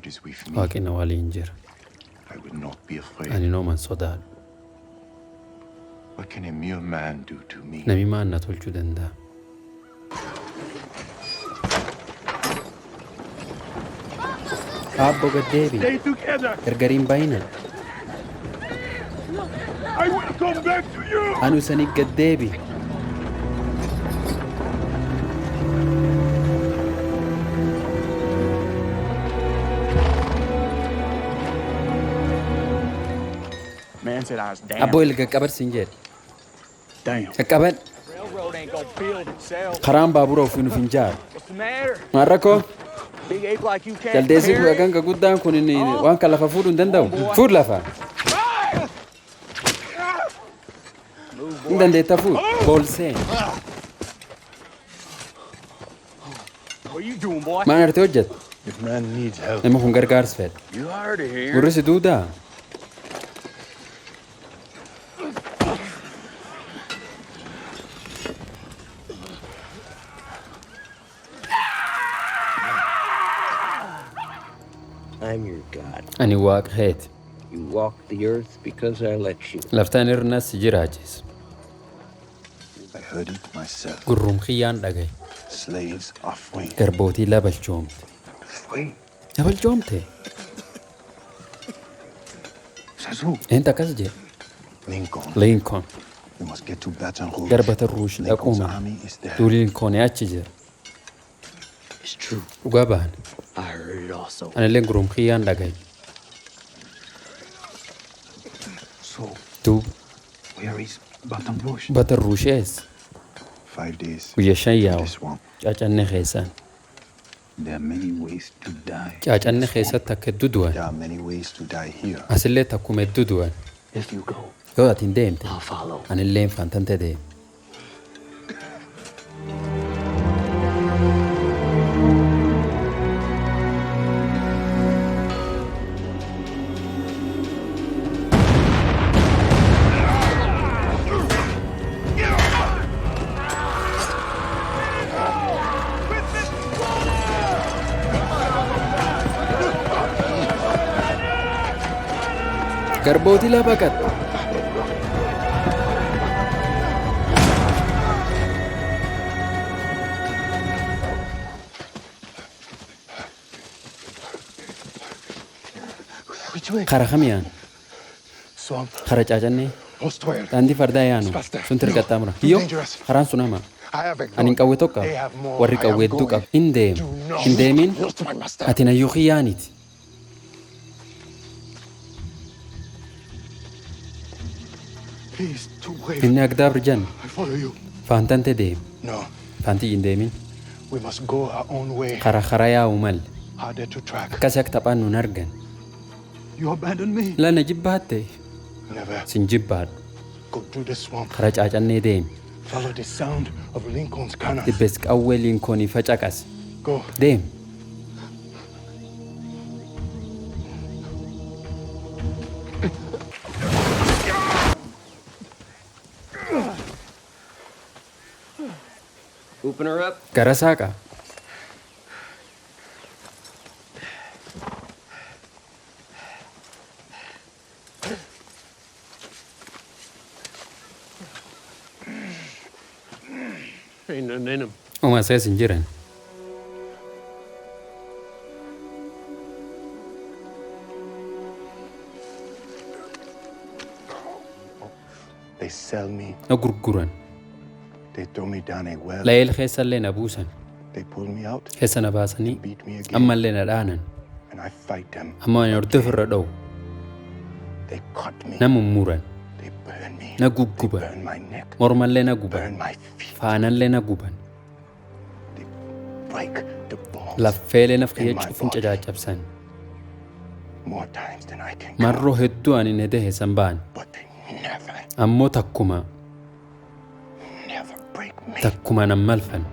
is with me. waaqina waliin jira. I will not be afraid. Ani nooman sodaadhu. What can a mere man do to me? Nami maal na tolchuu danda'a? Abbo gaddeebi. Stay together. Gargariin baay'ina. I will come back to you. Anu isanii gaddeebi. Man said I was damn. Abbo ilga qabarsiin jedhe. Damn. Qaqqaban. Railroad ain't gonna build itself. Karaan baabura ofii nuuf hin jaaru. What's the matter? Maal rakkoo? Big ape like you can't. Jaldeessi ganga guddaan kun waan kan lafa fuudhuu hin danda'u. Fuudh lafa. Hin dandeetta fuudh. Boolseen. What are you doing, boy? Maal artee hojjeta? If man needs help, Nama kun gargaarsa fedha. you heard it here. Gurri si duudaa? I'm your God. Ani waaqa keeti. You walk the earth because I let you. Laftaan irra si jiraachisa. I heard it myself. Gurrum kiyyaan dhagaye. Slaves are free. Garbootii labalchoomte. Free. Labalchoomte? Says who? Eentu akkas jedhe? Lincoln. Lincoln. We must get to Baton Rouge. Garbata Ruush Lincoln's dhaquuma. army is there. Duuli Lincoln achi jira. It's true. Dhugaa bahan. I heard it also. Anillee gurrum kiyyaan dhagaye. So, Duuba. where is Baton Rouge? Bata Ruushees. 5 days. Guyya shan yaa'u. This one. Caacanne keessaan. There are many ways to die. Caacanne keessatti akka hedduu du'an. There are many ways to die here. Asillee takkuma hedduu du'an. If you go, Yoo ati hin deemte. I'll follow. Anillee faantante deema. Garbootii laa baqatte. Which way? Kara kamiyaan? Swamp. Kara caacannee? Ostward. Daandii fardaa yaanu. Sun tirqaxxaamura. Hiyyoo karaan sun hamaa. Ani hin qawwe tokko warri qawwe hedduu qaba. Hin deemu. Hin deemin. Ati nayyuu kiyyaaniiti. Please, too brave. Inni agdaabri jan. I follow you. Faantante deemu. No, Faantii hin deemin. we must go our own way. Kara yaa'u malle. Harder to track. Akkasii akka taphaan nun argan. You abandoned me. Lana jibbaatte. Never. Sin jibbaadhu. Go through the swamp. Kara caacannee deemi. Follow the sound of Lincoln's cannon. Dibbees qawwee Lincolnii facaqas. Go. Deemi. Open her up. Gara saaqa. Ain't nothing in him. Uma sees hin jiran. They sell me. Na gurguran. They throw me down a well. La'eel keessallee na buusan. They pull me out. Keessa na baasanii. Beat me again. Ammallee na dhaanan. And I fight them. Amma ani hordoof irra dha'u. They cut me. Na mummuran. They burn me. Na They gugguban. burn my neck. Mormallee na guban. Burn my feet. Faanallee na guban. They break the bones. Laffeelee naf kiyya cufuun cacaacabsan. More times than I can count. Marroo hedduu ani ne dahe san ba'an. But they never, Ammoo takkuma. never break me. Takkuma nan malfan.